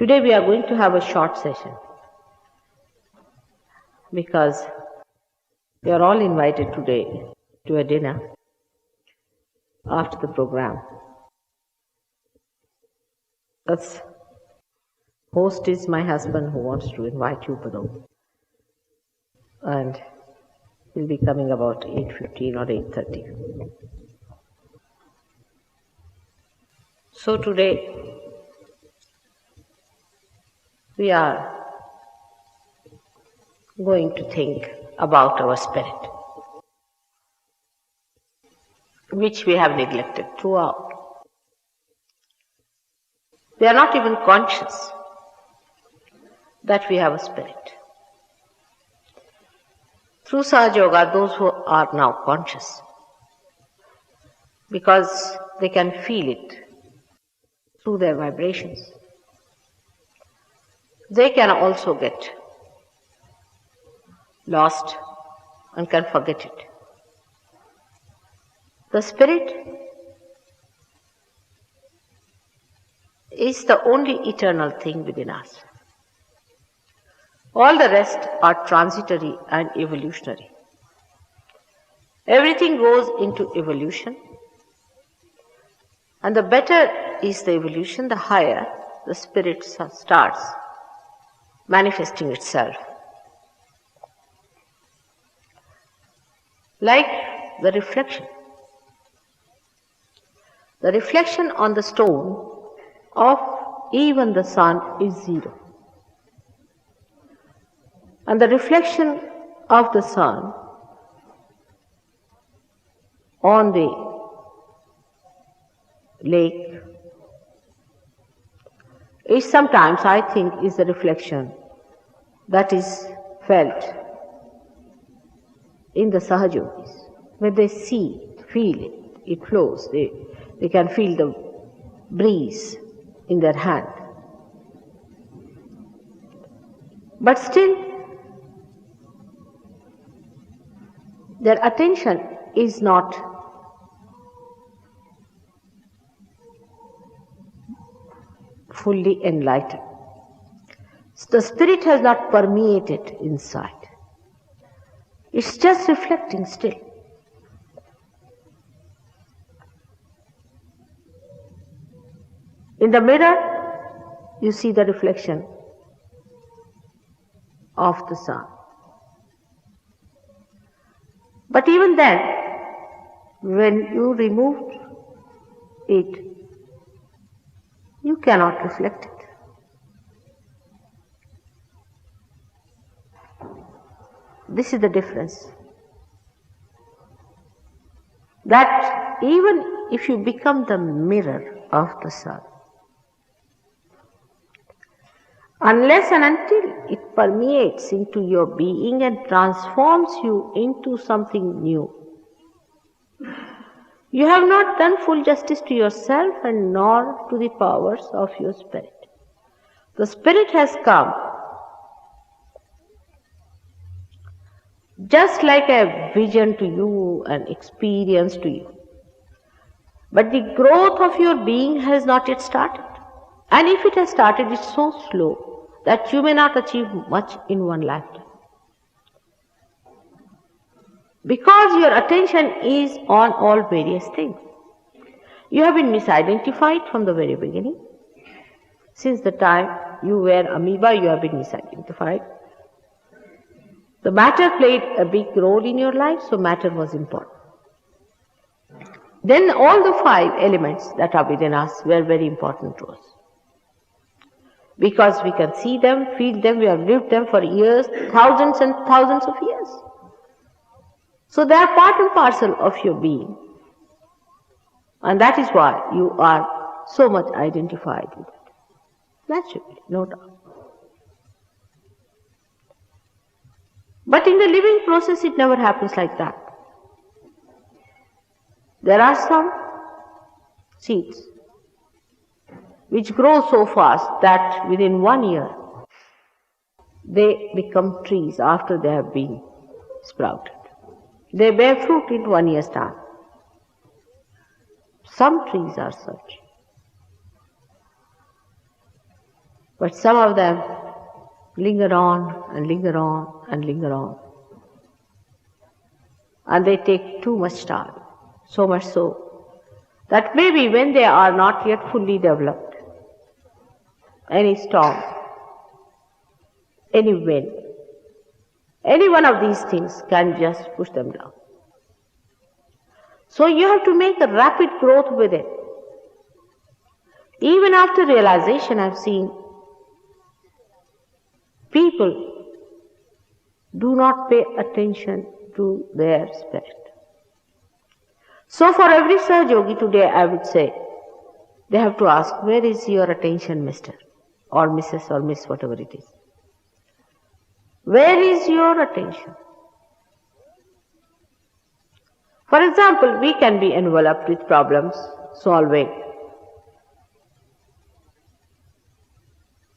Today we are going to have a short session because we are all invited today to a dinner after the program. The host is my husband who wants to invite you, Pado, and he'll be coming about 8:15 or 8:30. So today we are going to think about our spirit, which we have neglected throughout. We are not even conscious that we have a spirit. Through Sahaja Yoga, those who are now conscious, because they can feel it through their vibrations, they can also get lost and can forget it. The spirit is the only eternal thing within us. All the rest are transitory and evolutionary. Everything goes into evolution, and the better is the evolution, the higher the spirit starts manifesting itself. Like the reflection. The reflection on the stone of even the sun is zero. And the reflection of the sun on the lake is sometimes, I think, is the reflection that is felt in the Sahajogis. When they see it, feel it, it flows, they can feel the breeze in their hand. But still, their attention is not fully enlightened. The spirit has not permeated inside. It's just reflecting still. In the mirror, you see the reflection of the sun. But even then, when you remove it, you cannot reflect it. This is the difference. That even if you become the mirror of the sun, unless and until it permeates into your being and transforms you into something new, you have not done full justice to yourself and nor to the powers of your spirit. The spirit has come just like a vision to you, an experience to you. But the growth of your being has not yet started. And if it has started, it's so slow that you may not achieve much in one lifetime. Because your attention is on all various things. You have been misidentified from the very beginning. Since the time you were amoeba, you have been misidentified. The matter played a big role in your life, so matter was important. Then all the 5 elements that are within us were very important to us. Because we can see them, feel them, we have lived them for years, thousands and thousands of years. So they are part and parcel of your being. And that is why you are so much identified with it. Naturally, no doubt. But in the living process, it never happens like that. There are some seeds which grow so fast that within 1 year they become trees after they have been sprouted. They bear fruit in 1 year's time. Some trees are such. But some of them linger on and linger on and linger on. And they take too much time, so much so that maybe when they are not yet fully developed, any storm, any wind, any one of these things can just push them down. So you have to make a rapid growth with it. Even after realization, I've seen people do not pay attention to their spirit. So for every Sahaj Yogi today, I would say, they have to ask, where is your attention, Mr. or Mrs. or Miss, whatever it is? Where is your attention? For example, we can be enveloped with problems, solving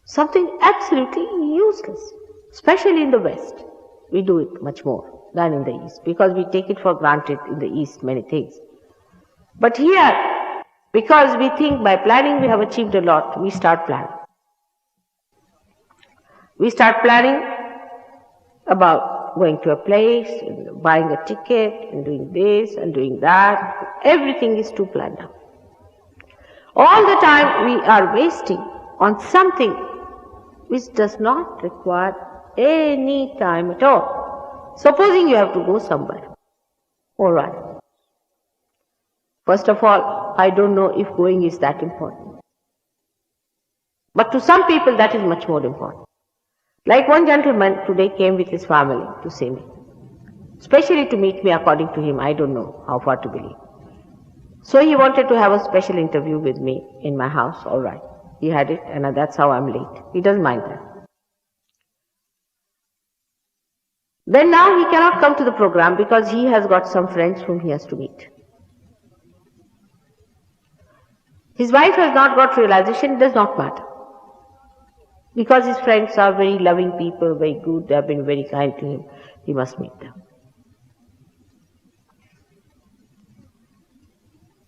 something absolutely useless, especially in the West. We do it much more than in the East because we take it for granted in the East many things. But here, because we think by planning we have achieved a lot, we start planning. We start planning about going to a place, buying a ticket, and doing this and doing that. Everything is too planned out. All the time we are wasting on something which does not require any time at all. Supposing you have to go somewhere. All right. First of all, I don't know if going is that important. But to some people that is much more important. Like one gentleman today came with his family to see me. Especially to meet me according to him, I don't know how far to believe. So he wanted to have a special interview with me in my house, all right. He had it and that's how I'm late. He doesn't mind that. Then now he cannot come to the program because he has got some friends whom he has to meet. His wife has not got realization, it does not matter. Because his friends are very loving people, very good, they have been very kind to him, he must meet them.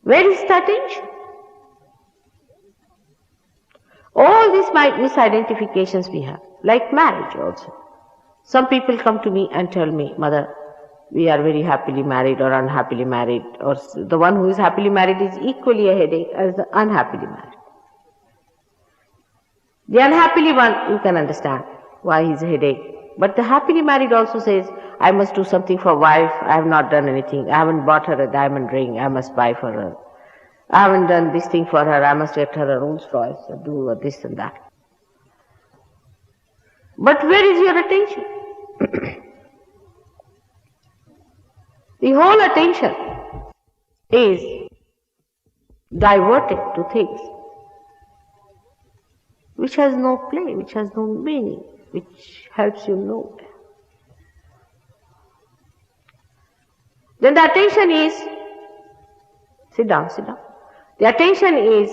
Where is the attention? All these misidentifications we have, like marriage also. Some people come to me and tell me, Mother, we are very happily married or unhappily married, or the one who is happily married is equally a headache as the unhappily married. The unhappily one, you can understand why he's a headache. But the happily married also says, I must do something for wife, I have not done anything, I haven't bought her a diamond ring, I must buy for her. I haven't done this thing for her, I must get her a Rolls Royce, or do this and that. But where is your attention? The whole attention is diverted to things which has no play, which has no meaning, which helps you nowhere. Then the attention is, sit down. The attention is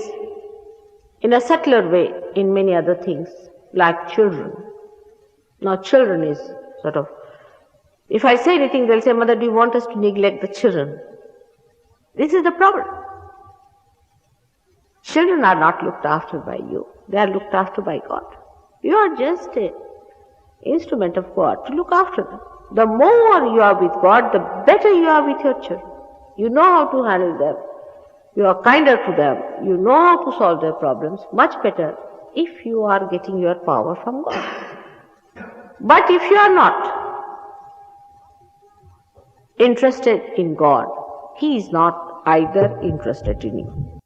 in a subtler way in many other things, like children. Now children is sort of, if I say anything, they'll say, Mother, do you want us to neglect the children? This is the problem. Children are not looked after by you. They are looked after by God. You are just an instrument of God to look after them. The more you are with God, the better you are with your children. You know how to handle them. You are kinder to them. You know how to solve their problems much better if you are getting your power from God. But if you are not interested in God, He is not either interested in you.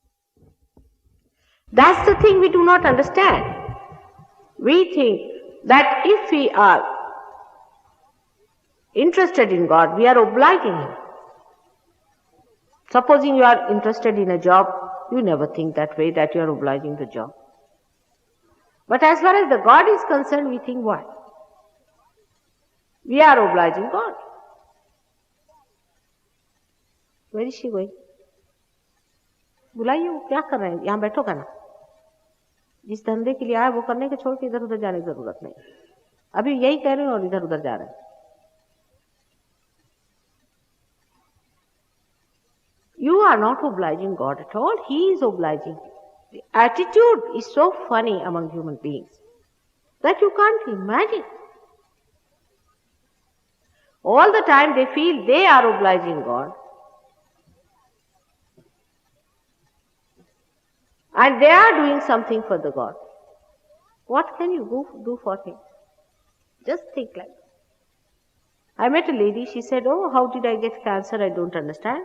That's the thing we do not understand. We think that if we are interested in God, we are obliging Him. Supposing you are interested in a job, you never think that way, that you are obliging the job. But as far as the God is concerned, we think why? We are obliging God. Where is she going? बुलाइए, वो क्या कर रहे हैं? यहाँ बैठो ना. जिस धंधे के लिए आए वो करने के छोड़ के इधर उधर जाने की जरूरत नहीं. अभी यही कह रहे हैं और इधर उधर जा रहे हैं. You are not obliging God at all. He is obliging you. The attitude is so funny among human beings. that you can't imagine. All the time they feel they are obliging God. And they are doing something for the God. What can you do for him? Just think like that. I met a lady, she said, "Oh, how did I get cancer? I don't understand.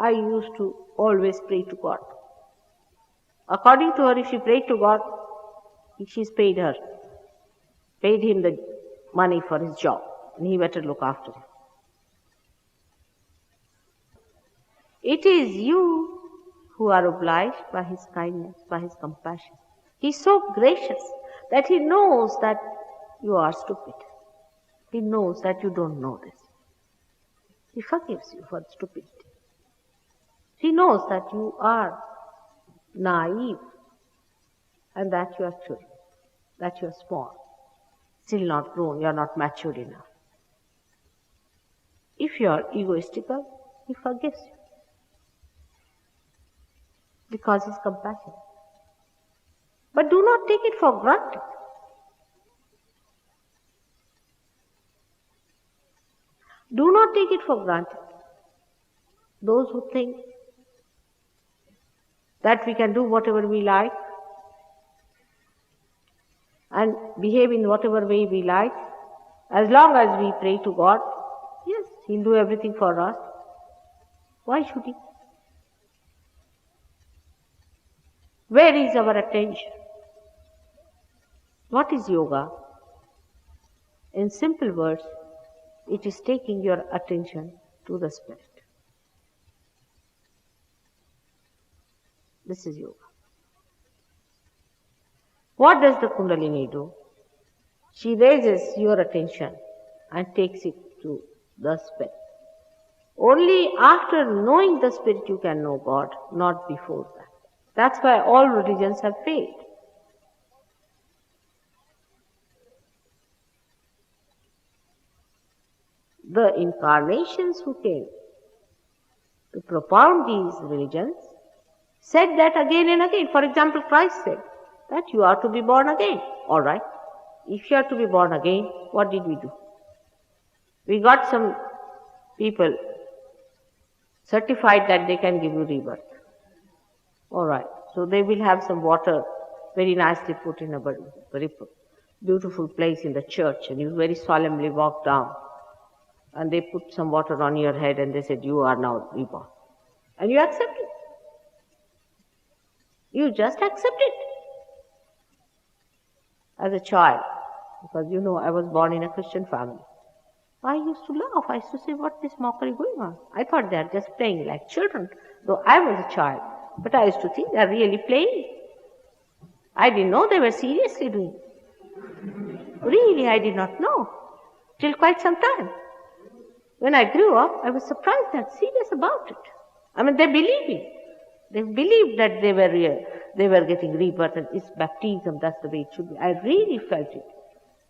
I used to always pray to God." According to her, if she prayed to God, she's paid him the money for his job, and he better look after him. It is you who are obliged by his kindness, by his compassion. He's so gracious that he knows that you are stupid. He knows that you don't know this. He forgives you for stupidity. He knows that you are naive and that you are children, that you are small, still not grown, you are not matured enough. If you are egoistical, he forgives you because he is compassionate. But do not take it for granted. Do not take it for granted. Those who think that we can do whatever we like and behave in whatever way we like, as long as we pray to God, yes, he'll do everything for us. Why should he? Where is our attention? What is yoga? In simple words, it is taking your attention to the Spirit. This is yoga. What does the Kundalini do? She raises your attention and takes it to the Spirit. Only after knowing the Spirit you can know God, not before that. That's why all religions have failed. The incarnations who came to propound these religions said that again and again. For example, Christ said that you are to be born again. All right. If you are to be born again, what did we do? We got some people certified that they can give you rebirth. All right. So they will have some water very nicely put in a very beautiful place in the church, and you very solemnly walk down. And they put some water on your head and they said, you are now reborn. And you accept it. You just accept it. As a child, because you know I was born in a Christian family, I used to laugh. I used to say, what is this mockery going on? I thought they are just playing like children, though I was a child. But I used to think they are really playing. I didn't know they were seriously doing it. Really, I did not know. Till quite some time. When I grew up, I was surprised they are serious about it. I mean, they believe it. They believed that they were real. They were getting rebirth and it's baptism, that's the way it should be. I really felt it.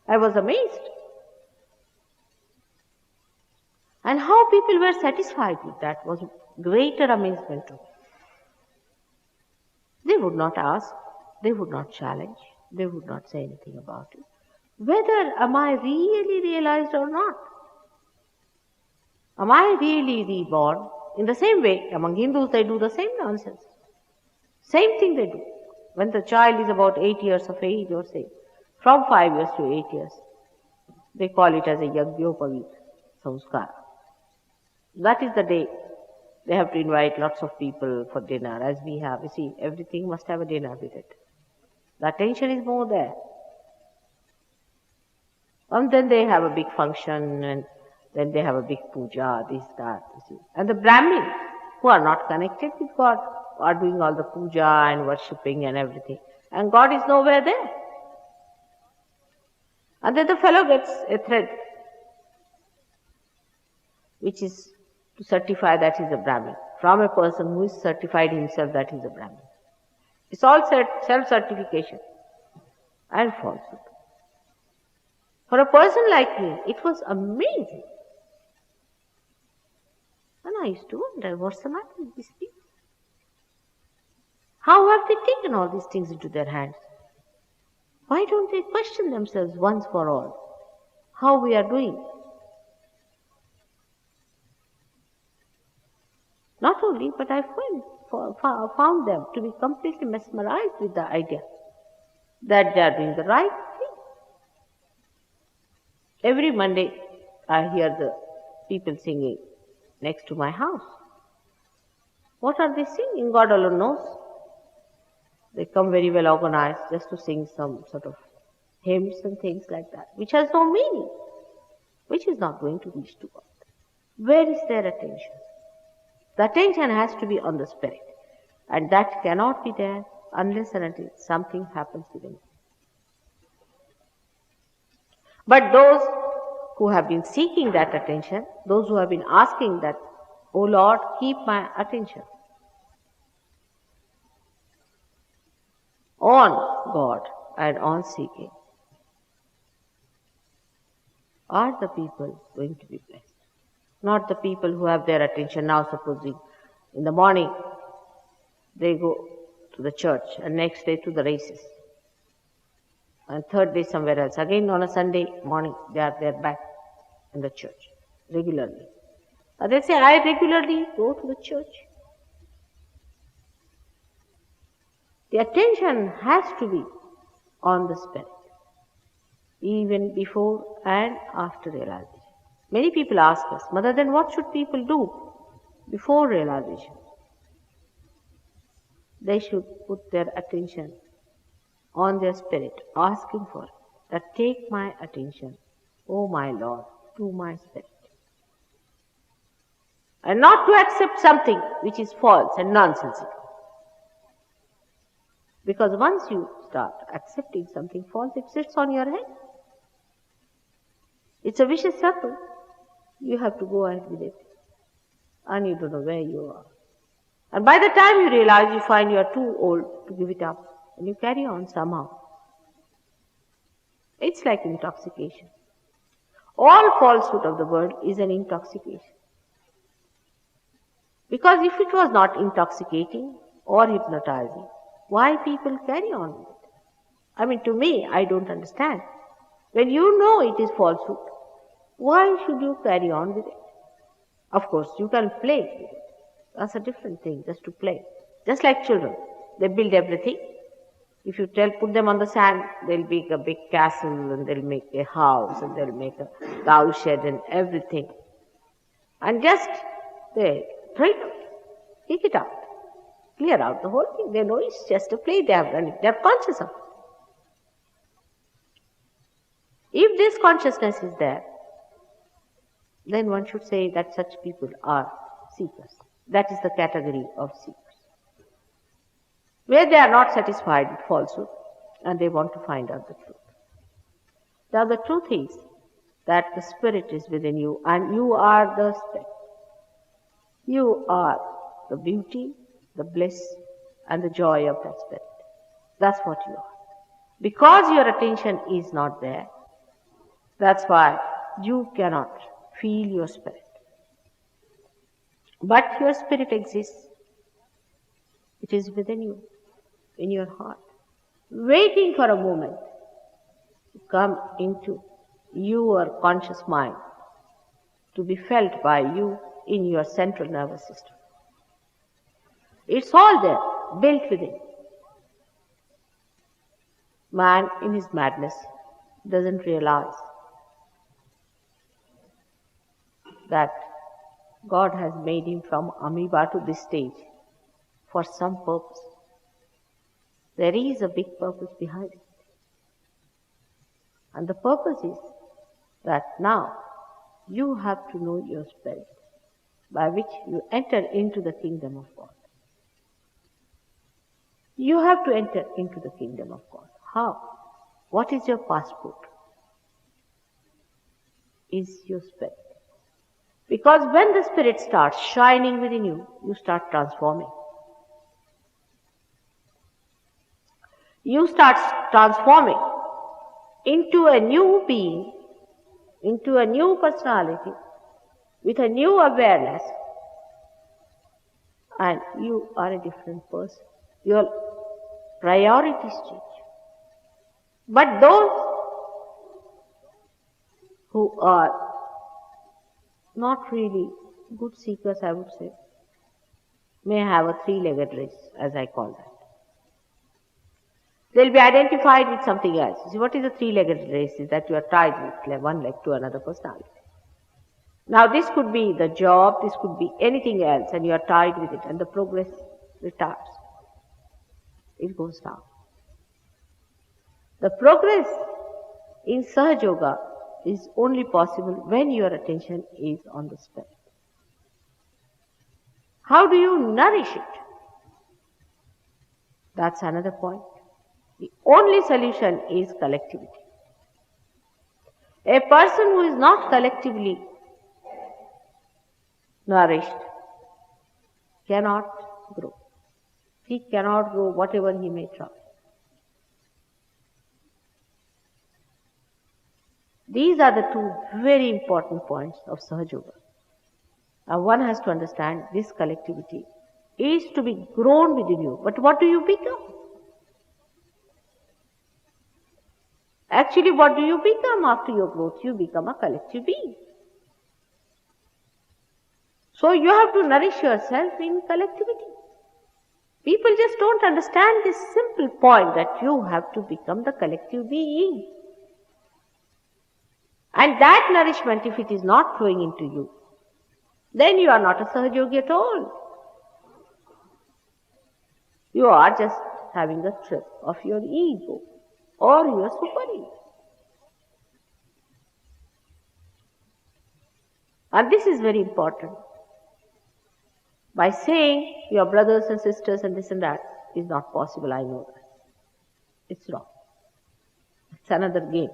I was amazed. And how people were satisfied with that was greater amazement to me. They would not ask, they would not challenge, they would not say anything about it. Whether am I really realized or not? Am I really reborn? In the same way, among Hindus they do the same nonsense. Same thing they do. When the child is about 8 years of age or say, from 5 years to 8 years, they call it as a Yajñopavit Samskara. That is the day they have to invite lots of people for dinner, as we have. You see, everything must have a dinner with it. The attention is more there. And then they have a big function, and then they have a big puja, this, that, you see. And the Brahmins, who are not connected with God, are doing all the puja and worshipping and everything. And God is nowhere there. And then the fellow gets a thread, which is to certify that he is a Brahmin, from a person who is certified himself that he is a Brahmin. It's all self-certification and falsehood. For a person like me, it was amazing. And I used to wonder, what's the matter with these people? How have they taken all these things into their hands? Why don't they question themselves once for all how we are doing? Not only, but I found them to be completely mesmerized with the idea that they are doing the right thing. Every Monday, I hear the people singing next to my house. What are they singing? God alone knows. They come very well organized just to sing some sort of hymns and things like that, which has no meaning, which is not going to reach to God. Where is their attention? The attention has to be on the Spirit, and that cannot be there unless and until something happens within it. But those who have been seeking that attention, those who have been asking that, "Oh Lord, keep my attention on God and on seeking," are the people going to be blessed. Not the people who have their attention now, supposing in the morning they go to the church and next day to the races and third day somewhere else. Again on a Sunday morning they are there back in the church regularly. And they say, "I regularly go to the church." The attention has to be on the Spirit, even before and after realization. Many people ask us, "Mother, then what should people do before realization?" They should put their attention on their Spirit, asking for it, that take my attention, O my Lord, to my Spirit. And not to accept something which is false and nonsensical. Because once you start accepting something false, it sits on your head. It's a vicious circle. You have to go ahead with it. And you don't know where you are. And by the time you realize, you find you are too old to give it up. And you carry on somehow. It's like intoxication. All falsehood of the world is an intoxication. Because if it was not intoxicating or hypnotizing, why people carry on with it? I mean, to me, I don't understand. When you know it is falsehood, why should you carry on with it? Of course, you can play with it. That's a different thing, just to play. Just like children, they build everything. If you put them on the sand, they'll make a big castle and they'll make a house and they'll make a cow shed and everything. And just they throw it out, kick it out, clear out the whole thing. They know it's just a play, they have done it, they are conscious of it. If this consciousness is there, then one should say that such people are seekers. That is the category of seekers. Where they are not satisfied with falsehood and they want to find out the truth. Now the truth is that the Spirit is within you and you are the Spirit. You are the beauty, the bliss and the joy of that Spirit. That's what you are. Because your attention is not there, that's why you cannot feel your Spirit. But your Spirit exists. It is within you, in your heart, waiting for a moment to come into your conscious mind, to be felt by you in your central nervous system. It's all there, built within. Man, in his madness, doesn't realize that God has made him from amoeba to this stage for some purpose. There is a big purpose behind it. And the purpose is that now you have to know your Spirit, by which you enter into the kingdom of God. You have to enter into the kingdom of God. How? What is your passport? Is your Spirit. Because when the Spirit starts shining within you, you start transforming. You start transforming into a new being, into a new personality, with a new awareness, and you are a different person. Your priorities change. But those who are not really good seekers, I would say, may have a three-legged race, as I call that. They'll be identified with something else. See, what is a three-legged race? Is that you are tied with one leg to another personality. Now this could be the job, this could be anything else, and you are tied with it, and the progress retards. It goes down. The progress in Sahaja Yoga is only possible when your attention is on the spirit. How do you nourish it? That's another point. The only solution is collectivity. A person who is not collectively nourished cannot grow. He cannot grow whatever he may try. These are the two very important points of Sahaja Yoga. Now one has to understand this collectivity is to be grown within you. But what do you become? Actually, what do you become after your growth? You become a collective being. So you have to nourish yourself in collectivity. People just don't understand this simple point that you have to become the collective being. And that nourishment, if it is not flowing into you, then you are not a Sahaja Yogi at all. You are just having a trip of your ego or your super ego. And this is very important. By saying your brothers and sisters and this and that is not possible, I know that. It's wrong. It's another game.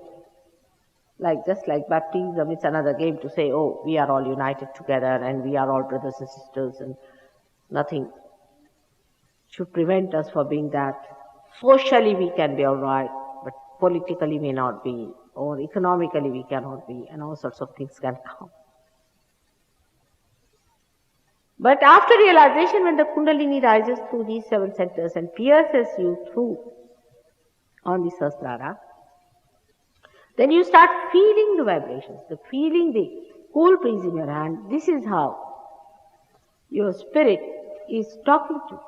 Just like baptism, it's another game to say, oh, we are all united together and we are all brothers and sisters and nothing should prevent us from being that. Socially we can be all right, but politically may not be, or economically we cannot be, and all sorts of things can come. But after realization, when the Kundalini rises through these 7 centers and pierces you through on the Sahasrara, then you start feeling the vibrations, feeling the cool breeze in your hand. This is how your spirit is talking to you.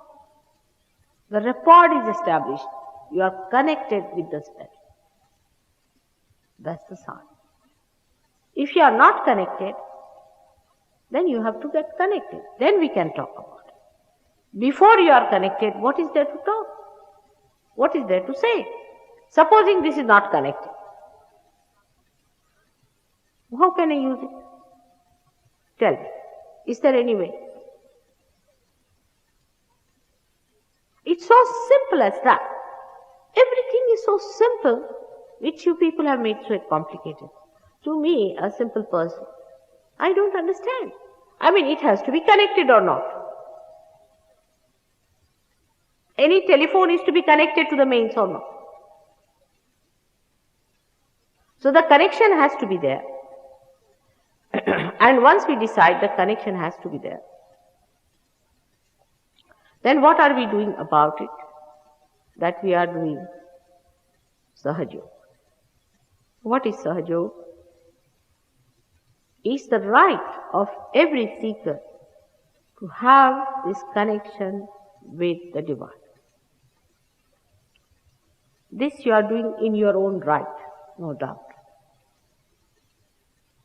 The rapport is established. You are connected with the spirit. That's the sign. If you are not connected, then you have to get connected. Then we can talk about it. Before you are connected, what is there to talk? What is there to say? Supposing this is not connected, how can I use it? Tell me. Is there any way? It's so simple as that. Everything is so simple, which you people have made so complicated. To me, a simple person, I don't understand. I mean, it has to be connected or not. Any telephone is to be connected to the mains or not. So the connection has to be there. And once we decide the connection has to be there, then what are we doing about it? That we are doing Sahaja Yoga. What is Sahaja Yoga? It's the right of every seeker to have this connection with the Divine. This you are doing in your own right, no doubt.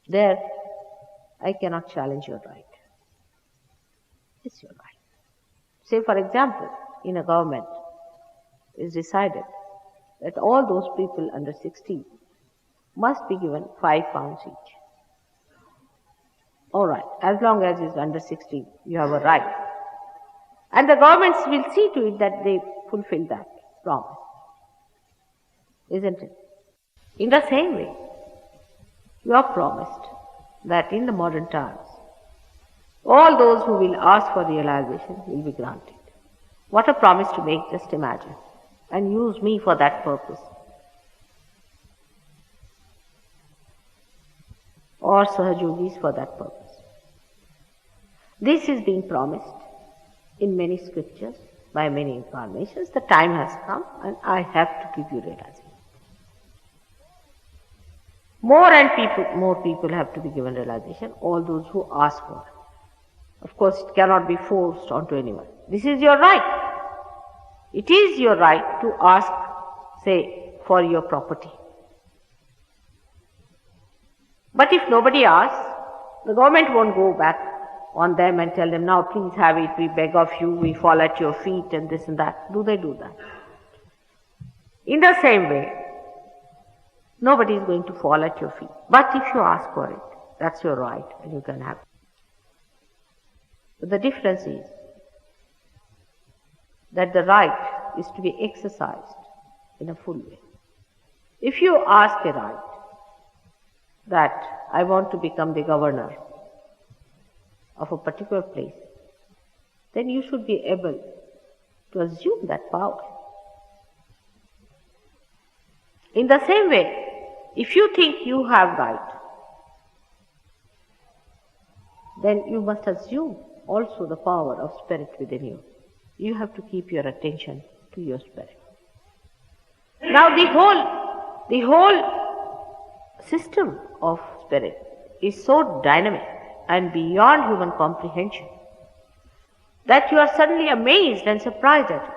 There, I cannot challenge your right. It's your right. Say, for example, in a government, it's decided that all those people under 16 must be given 5 pounds each. All right, as long as it's under 16, you have a right. And the governments will see to it that they fulfill that promise. Isn't it? In the same way, you are promised that in the modern times, all those who will ask for realization will be granted. What a promise to make, just imagine. And use me for that purpose. Or Sahaja Yogis for that purpose. This is being promised in many scriptures by many incarnations. The time has come and I have to give you realization. More people have to be given realization, all those who ask for it. Of course, it cannot be forced onto anyone. This is your right. It is your right to ask, say, for your property. But if nobody asks, the government won't go back on them and tell them, now please have it, we beg of you, we fall at your feet and this and that. Do they do that? In the same way, nobody is going to fall at your feet. But if you ask for it, that's your right and you can have it. But the difference is that the right is to be exercised in a full way. If you ask a right that I want to become the governor of a particular place, then you should be able to assume that power. In the same way, if you think you have right, then you must assume also the power of spirit within you. You have to keep your attention to your spirit. Now the whole system of spirit is so dynamic and beyond human comprehension that you are suddenly amazed and surprised at it.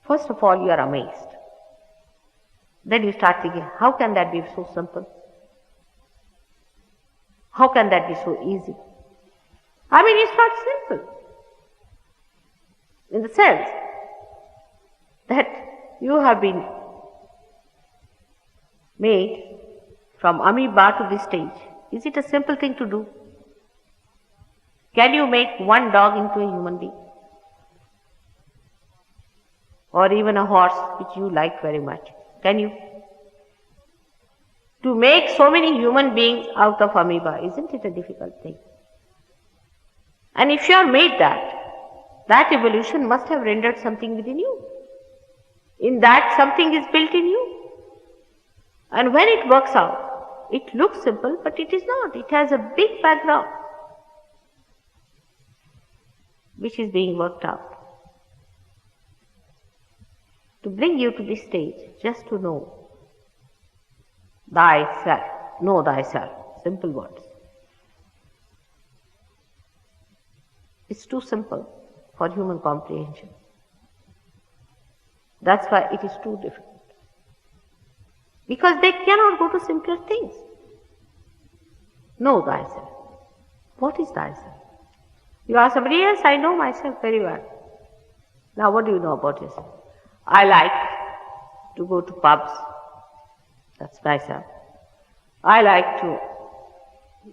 First of all, you are amazed. Then you start thinking, how can that be so simple? How can that be so easy? I mean, it's not simple. In the sense that you have been made from amoeba to this stage. Is it a simple thing to do? Can you make one dog into a human being? Or even a horse which you like very much? Can you? To make so many human beings out of amoeba, isn't it a difficult thing? And if you are made that evolution must have rendered something within you. In that something is built in you. And when it works out, it looks simple, but it is not. It has a big background which is being worked out to bring you to this stage, just to know thyself. Know thyself. Simple words. It's too simple for human comprehension. That's why it is too difficult. Because they cannot go to simpler things. Know thyself. What is thyself? You ask somebody, yes, I know myself very well. Now what do you know about yourself? I like to go to pubs. That's myself. I like to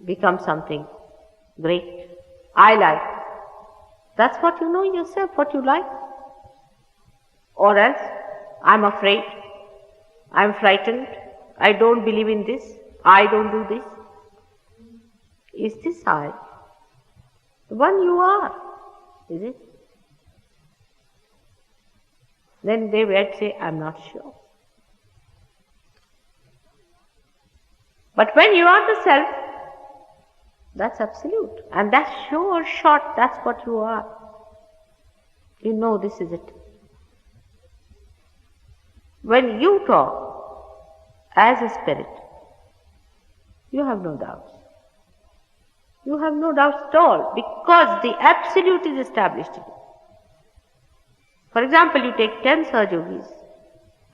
become something great. I like. That's what you know yourself, what you like. Or else, I'm afraid, I'm frightened, I don't believe in this, I don't do this. Is this I? The one you are, is it? Then they might say, I'm not sure. But when you are the self, that's absolute. And that's sure short, that's what you are. You know this is it. When you talk as a spirit, you have no doubts. You have no doubts at all, because the absolute is established in you. For example, you take 10 Sahajogis,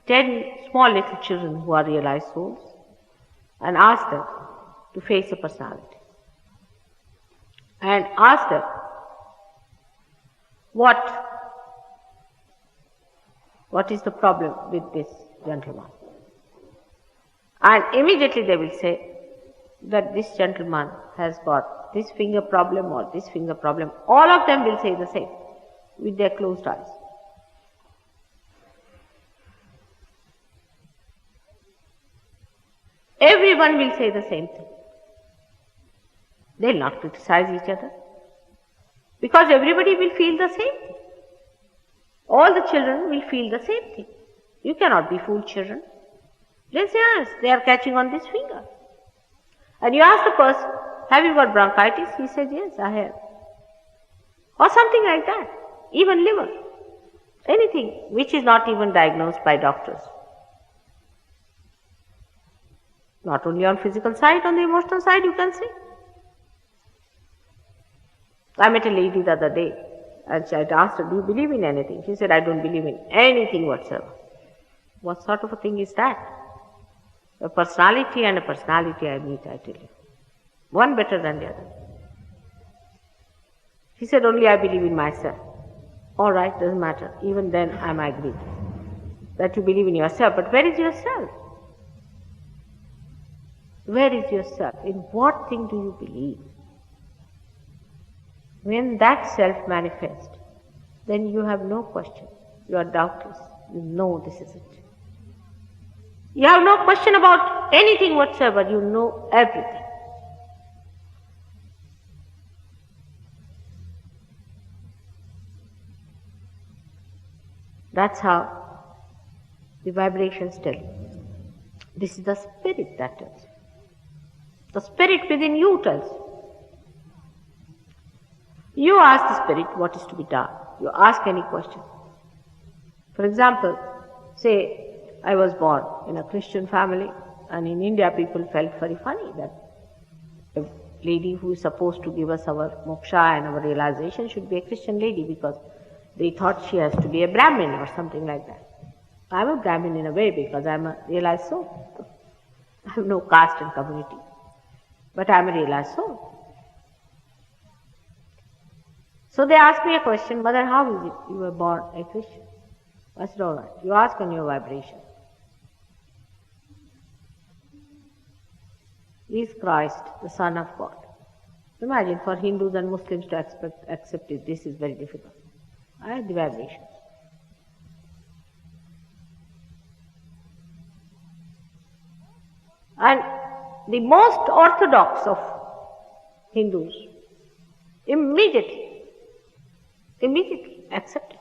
10 small little children who are realized souls, and ask them to face a personality. And ask them, what is the problem with this gentleman? And immediately they will say that this gentleman has got this finger problem or this finger problem. All of them will say the same with their closed eyes. Everyone will say the same thing. They will not criticize each other, because everybody will feel the same thing. All the children will feel the same thing. You cannot be fooled, children. They say, yes, they are catching on this finger. And you ask the person, have you got bronchitis? He says, yes, I have. Or something like that. Even liver. Anything which is not even diagnosed by doctors. Not only on physical side, on the emotional side you can see. I met a lady the other day and I asked her, do you believe in anything? She said, I don't believe in anything whatsoever. What sort of a thing is that? A personality and a personality I meet, I tell you. One better than the other. She said, only I believe in myself. All right, doesn't matter. Even then I am agreed that you believe in yourself. But where is yourself? Where is yourself? In what thing do you believe? When that self manifests, then you have no question. You are doubtless. You know this is it. You have no question about anything whatsoever. You know everything. That's how the vibrations tell you. This is the spirit that tells you. The spirit within you tells you. You ask the spirit what is to be done. You ask any question. For example, say I was born in a Christian family, and in India people felt very funny that a lady who is supposed to give us our moksha and our realization should be a Christian lady, because they thought she has to be a Brahmin or something like that. I am a Brahmin in a way because I am a realized soul. I have no caste and community, but I am a realized soul. So they asked me a question, Mother, how is it you were born a Christian? I said, all right, you ask on your vibration. Is Christ the Son of God? Imagine, for Hindus and Muslims to accept it, this is very difficult. I have the vibration. And the most orthodox of Hindus immediately accept it.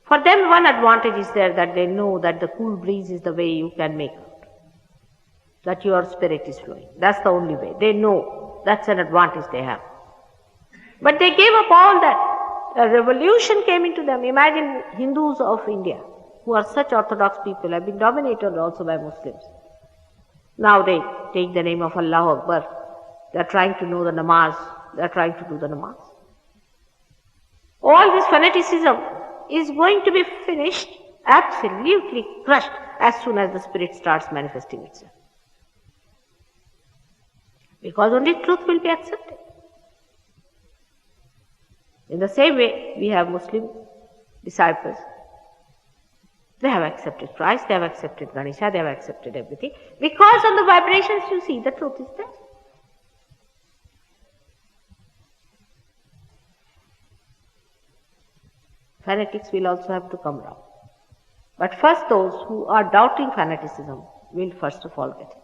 For them, one advantage is there, that they know that the cool breeze is the way you can make out that your spirit is flowing. That's the only way. They know that's an advantage they have. But they gave up all that. A revolution came into them. Imagine Hindus of India, who are such orthodox people, have been dominated also by Muslims. Now they take the name of Allah Akbar. They are trying to know the namaz. They are trying to do the namaz. All this fanaticism is going to be finished, absolutely crushed, as soon as the spirit starts manifesting itself. Because only truth will be accepted. In the same way, we have Muslim disciples. They have accepted Christ, they have accepted Ganesha, they have accepted everything. Because on the vibrations you see, the truth is there. Fanatics will also have to come round. But first those who are doubting fanaticism will first of all get it.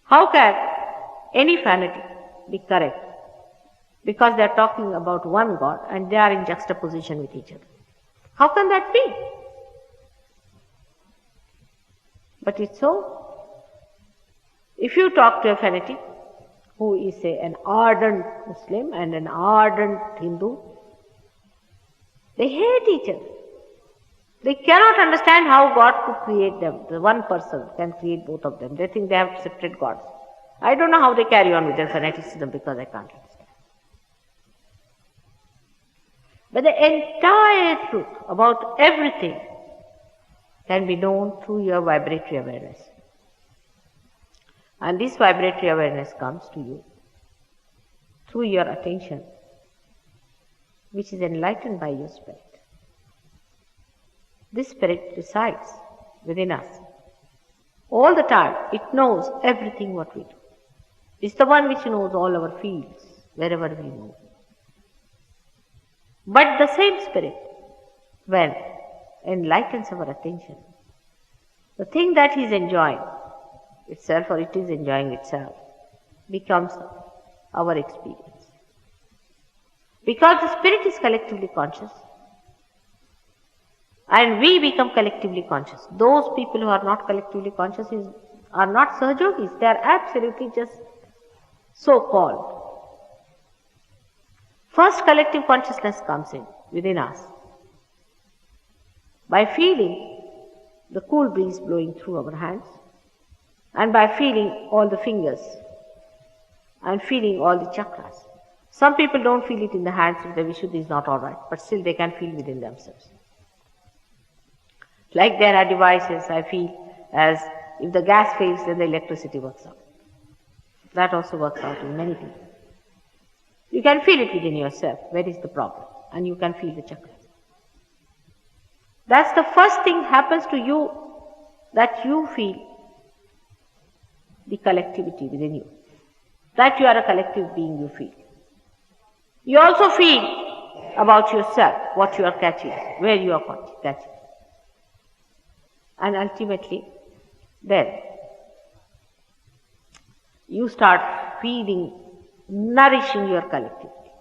How can any fanatic be correct? Because they are talking about one God and they are in juxtaposition with each other. How can that be? But it's so. If you talk to a fanatic who is, say, an ardent Muslim and an ardent Hindu, they hate each other. They cannot understand how God could create them. The one person can create both of them. They think they have separate gods. I don't know how they carry on with their fanaticism, because I can't understand. But the entire truth about everything can be known through your vibratory awareness. And this vibratory awareness comes to you through your attention, which is enlightened by your spirit. This spirit resides within us. All the time, it knows everything what we do. It's the one which knows all our fields, wherever we move. But the same spirit, when enlightens our attention, the thing that is enjoying itself, or it is enjoying itself, becomes our experience. Because the spirit is collectively conscious, and we become collectively conscious. Those people who are not collectively conscious are not Sahajogis. They are absolutely just so-called. First collective consciousness comes in within us. By feeling, the cool breeze blowing through our hands, and by feeling all the fingers and feeling all the chakras. Some people don't feel it in the hands if the Vishuddhi is not alright, but still they can feel within themselves. Like there are devices, I feel, as if the gas fails, then the electricity works out. That also works out in many people. You can feel it within yourself, where is the problem, and you can feel the chakras. That's the first thing happens to you, that you feel the collectivity within you. That you are a collective being, you feel. You also feel about yourself, what you are catching, where you are catching. And ultimately, then, you start feeding, nourishing your collectivity,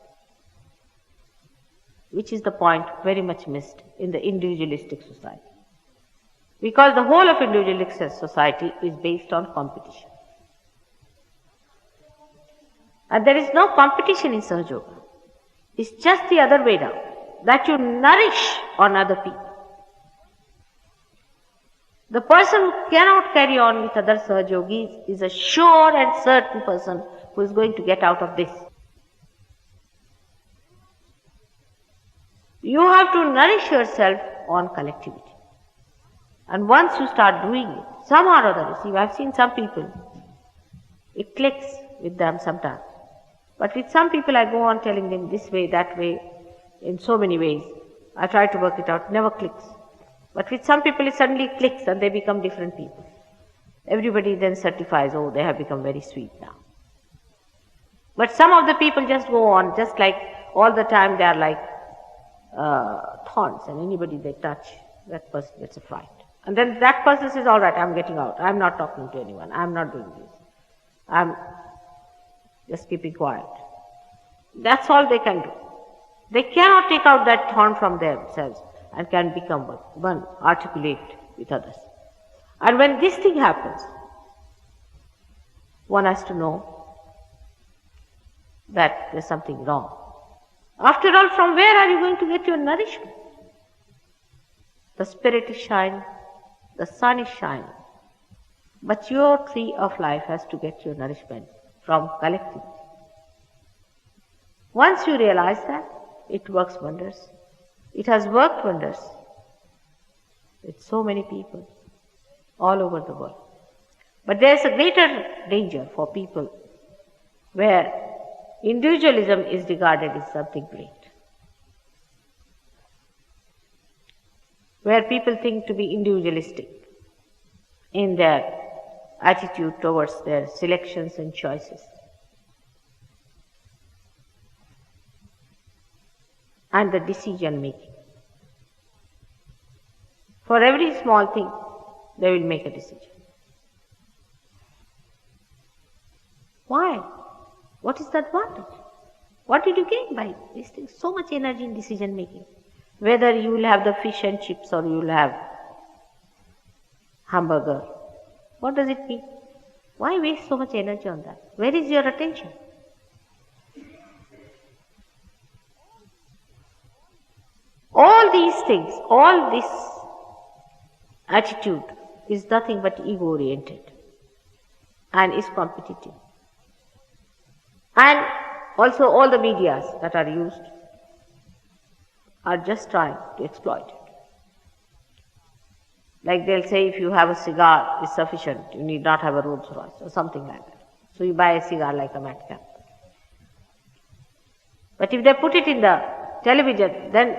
which is the point very much missed in the individualistic society. Because the whole of individualistic society is based on competition. And there is no competition in Sahaja Yoga. It's just the other way down, that you nourish on other people. The person who cannot carry on with other Sahaja Yogis is a sure and certain person who is going to get out of this. You have to nourish yourself on collectivity. And once you start doing it, somehow or other, see, I've seen some people, it clicks with them sometimes. But with some people I go on telling them this way, that way, in so many ways. I try to work it out, never clicks. But with some people it suddenly clicks and they become different people. Everybody then certifies, oh, they have become very sweet now. But some of the people just go on, just like all the time they are like thorns, and anybody they touch, that person gets a fright. And then that person says, all right, I'm getting out. I'm not talking to anyone. I'm not doing this. I'm just keeping quiet. That's all they can do. They cannot take out that thorn from themselves and can become one, articulate with others. And when this thing happens, one has to know that there's something wrong. After all, from where are you going to get your nourishment? The spirit is shining, the sun is shining, but your tree of life has to get your nourishment from collectivity. Once you realize that, it works wonders. It has worked wonders with so many people all over the world. But there is a greater danger for people where individualism is regarded as something great. Where people think to be individualistic in their attitude towards their selections and choices. And the decision making. For every small thing, they will make a decision. Why? What is the advantage? What did you gain by these things? So much energy in decision making. Whether you will have the fish and chips or you will have hamburger. What does it mean? Why waste so much energy on that? Where is your attention? All these things, all this attitude is nothing but ego-oriented and is competitive. And also all the medias that are used are just trying to exploit it. Like they'll say if you have a cigar is sufficient, you need not have a Rolls Royce or something like that. So you buy a cigar like a madcap. But if they put it in the television, then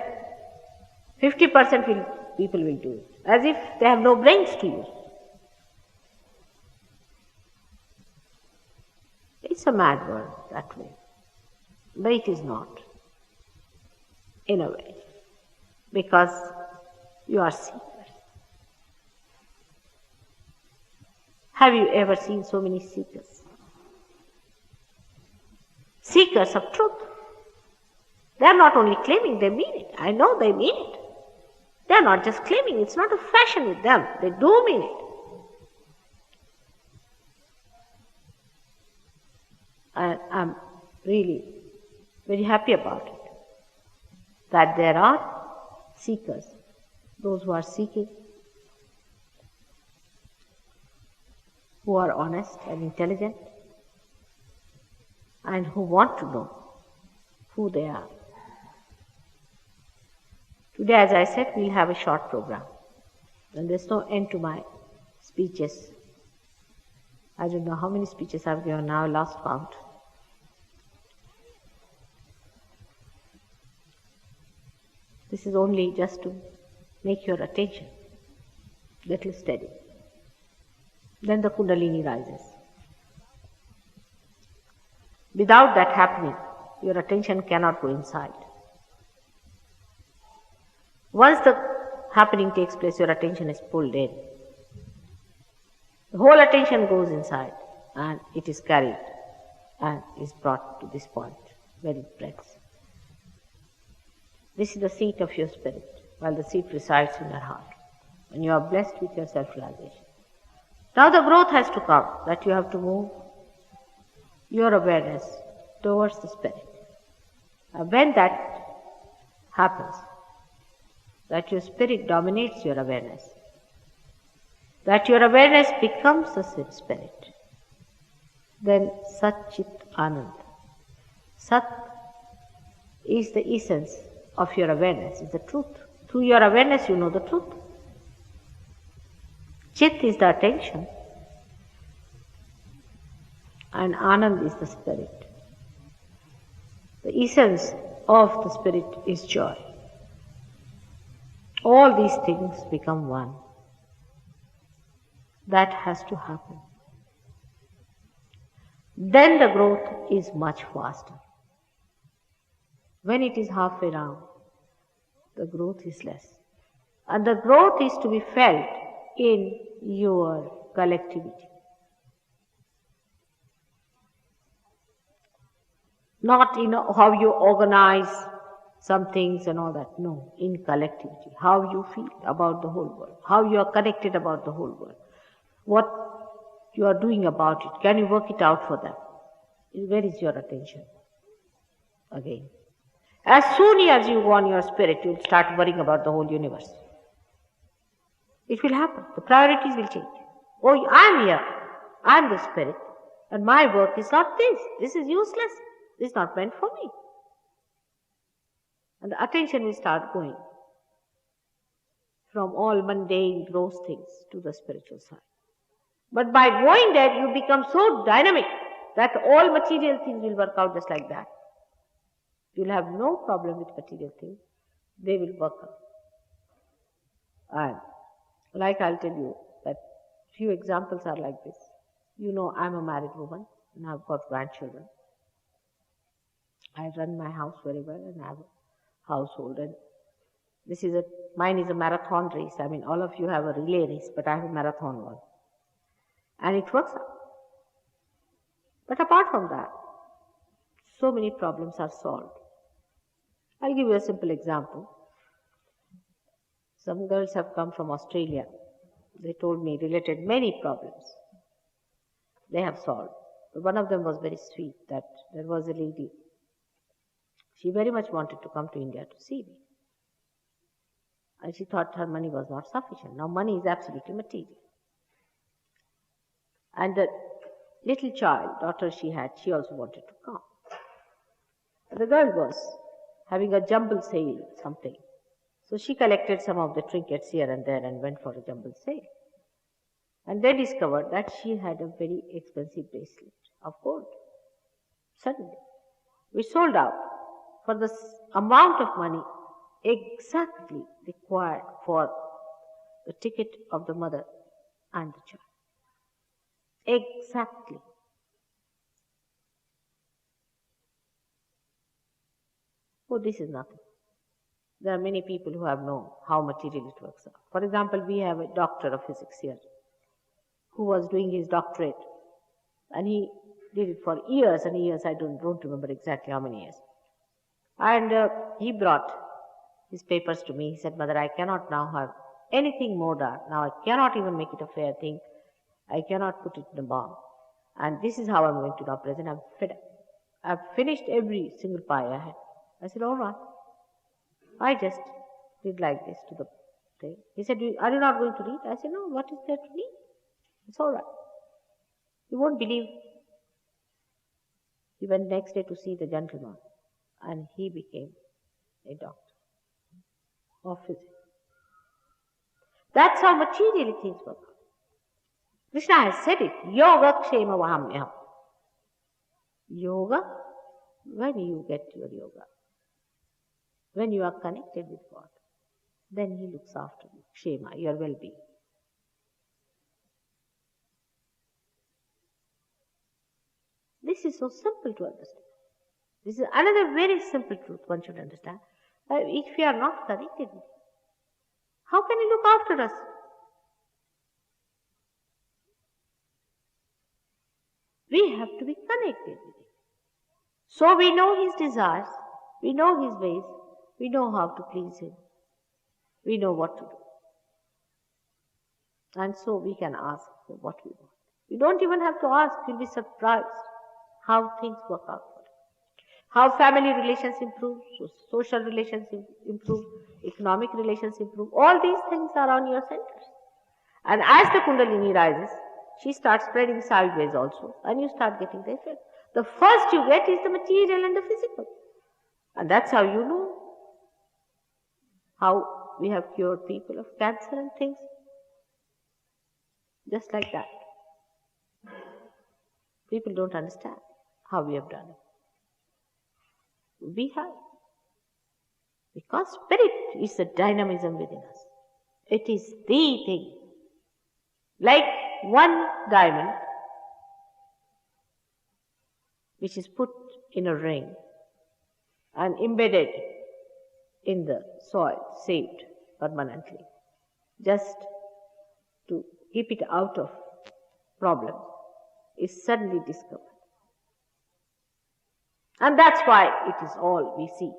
50% people will do it, as if they have no brains to use. It's a mad world that way, but it is not, in a way, because you are seekers. Have you ever seen so many seekers? Seekers of truth. They are not only claiming, they mean it. I know they mean it. They are not just claiming, it's not a fashion with them. They do mean it. And I'm really very happy about it. That there are seekers, those who are seeking who are honest and intelligent and who want to know who they are. Today, as I said, we'll have a short program. And there's no end to my speeches. I don't know how many speeches I've given now, lost count. This is only just to make your attention a little steady. Then the Kundalini rises. Without that happening, your attention cannot go inside. Once the happening takes place, your attention is pulled in. The whole attention goes inside and it is carried and is brought to this point where it breaks. This is the seat of your spirit, while the seat resides in your heart. And you are blessed with your self-realization. Now the growth has to come, that you have to move your awareness towards the spirit. And when that happens, that your spirit dominates your awareness, that your awareness becomes the spirit, then Sat Chit Anand. Sat is the essence of your awareness, is the truth. Through your awareness you know the truth. Chit is the attention and Anand is the spirit. The essence of the spirit is joy. All these things become one. That has to happen. Then the growth is much faster. When it is halfway round, the growth is less. And the growth is to be felt in your collectivity. Not in how you organize some things and all that. No, in collectivity. How you feel about the whole world. How you are connected about the whole world. What you are doing about it. Can you work it out for them? Where is your attention? Again. As soon as you go on your spirit, you will start worrying about the whole universe. It will happen. The priorities will change. Oh, I am here. I am the spirit. And my work is not this. This is useless. This is not meant for me. And the attention will start going from all mundane, gross things to the spiritual side. But by going there, you become so dynamic that all material things will work out just like that. You'll have no problem with material things. They will work out. And like I'll tell you that few examples are like this. You know, I'm a married woman and I've got grandchildren. I run my house very well and I have a household. And mine is a marathon race. I mean, all of you have a relay race, but I have a marathon one. And it works out. But apart from that, so many problems are solved. I'll give you a simple example. Some girls have come from Australia. They told me, related many problems they have solved. But one of them was very sweet, that there was a lady. She very much wanted to come to India to see me. And she thought her money was not sufficient. Now money is absolutely material. And the little child, daughter she had, she also wanted to come. The girl was having a jumble sale, something. So she collected some of the trinkets here and there and went for a jumble sale. And they discovered that she had a very expensive bracelet of gold. Suddenly, which sold out for the amount of money exactly required for the ticket of the mother and the child. Exactly. Oh, this is nothing. There are many people who have known how material it works out. For example, we have a doctor of physics here who was doing his doctorate, and he did it for years and years. I don't remember exactly how many years. And he brought his papers to me. He said, "Mother, I cannot now have anything more done. Now I cannot even make it a fair thing. I cannot put it in a bomb. And this is how I'm going to now present. I'm fed up. I've finished every single pie I had." I said, "All right." I just did like this to the thing. He said, "Are you not going to read?" I said, "No, what is there to read? It's all right." You won't believe. He went next day to see the gentleman and he became a doctor of physics. That's how materially things work. Krishna has said it. Yoga kshema vahamyam. Yoga, when you get your yoga, when you are connected with God, then He looks after you. Kshema, your well-being. This is so simple to understand. This is another very simple truth one should understand. If we are not connected with Him, how can He look after us? We have to be connected with Him. So we know His desires, we know His ways, we know how to please Him, we know what to do. And so we can ask for what we want. You don't even have to ask, you'll be surprised how things work out for you. How family relations improve, social relations improve, economic relations improve. All these things are on your centers. And as the Kundalini rises, she starts spreading sideways also, and you start getting the effect. The first you get is the material and the physical. And that's how you know how we have cured people of cancer and things. Just like that. People don't understand how we have done it. We have. Because spirit is the dynamism within us. It is the thing. Like one diamond which is put in a ring and embedded in the soil, saved permanently, just to keep it out of problems, is suddenly discovered. And that's why it is all we see.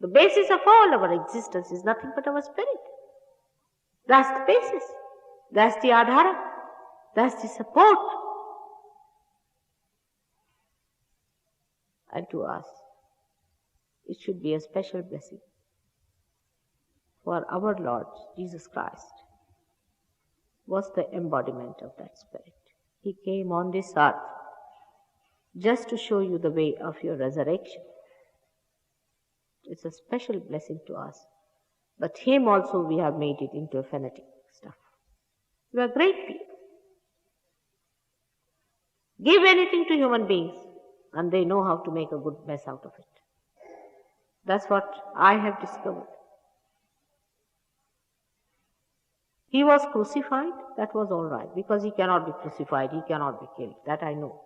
The basis of all our existence is nothing but our spirit. That's the basis. That's the adhara. That's the support. And to us, it should be a special blessing. For our Lord Jesus Christ was the embodiment of that spirit. He came on this earth just to show you the way of your resurrection. It's a special blessing to us. But Him also we have made it into a fanatic stuff. We are great people. Give anything to human beings and they know how to make a good mess out of it. That's what I have discovered. He was crucified, that was all right, because He cannot be crucified, He cannot be killed, that I know.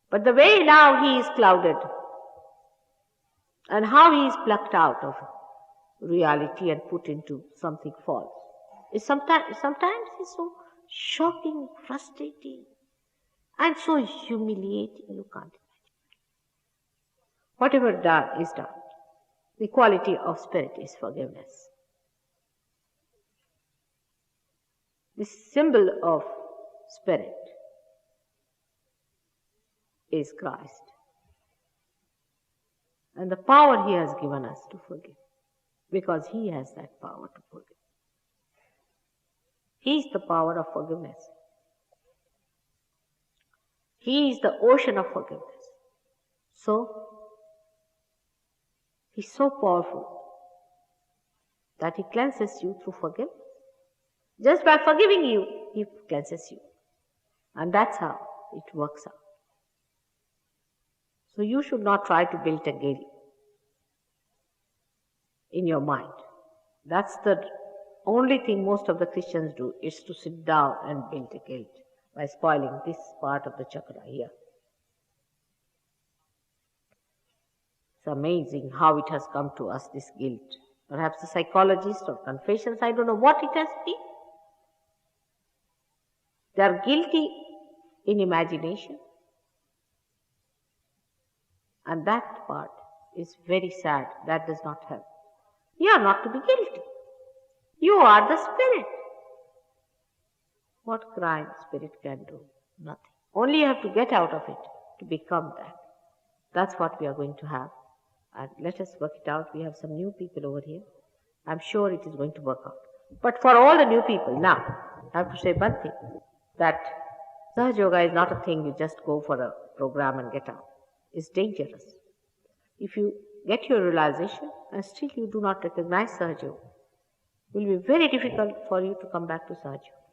But the way now He is clouded and how He is plucked out of reality and put into something false is sometimes is so shocking, frustrating, and so humiliating, you can't imagine. Whatever done is done. The quality of spirit is forgiveness. The symbol of spirit is Christ. And the power He has given us to forgive. Because He has that power to forgive. He is the power of forgiveness. He is the ocean of forgiveness. So, He's so powerful that He cleanses you through forgiveness. Just by forgiving you, He cleanses you. And that's how it works out. So you should not try to build a guilt in your mind. That's the only thing most of the Christians do, is to sit down and build a guilt by spoiling this part of the chakra here. It's amazing how it has come to us, this guilt. Perhaps the psychologists or confessions, I don't know what it has been. They are guilty in imagination. And that part is very sad. That does not help. You are not to be guilty. You are the spirit. What crime spirit can do? Nothing. Only you have to get out of it to become that. That's what we are going to have. And let us work it out. We have some new people over here. I'm sure it is going to work out. But for all the new people, now, I have to say one thing. That Sahaj Yoga is not a thing you just go for a program and get out. It's dangerous. If you get your realization and still you do not recognize Sahaj Yoga, it will be very difficult for you to come back to Sahaj Yoga.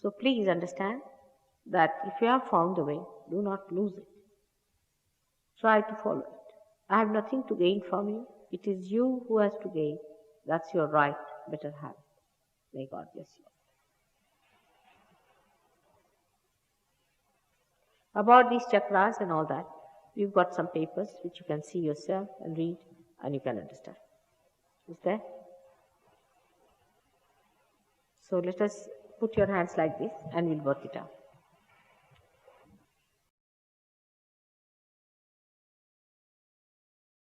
So please understand that if you have found the way, do not lose it. Try to follow it. I have nothing to gain from you. It is you who has to gain. That's your right. Better have it. May God bless you. About these chakras and all that, we've got some papers which you can see yourself and read and you can understand. Is there? So let us put your hands like this and we'll work it out.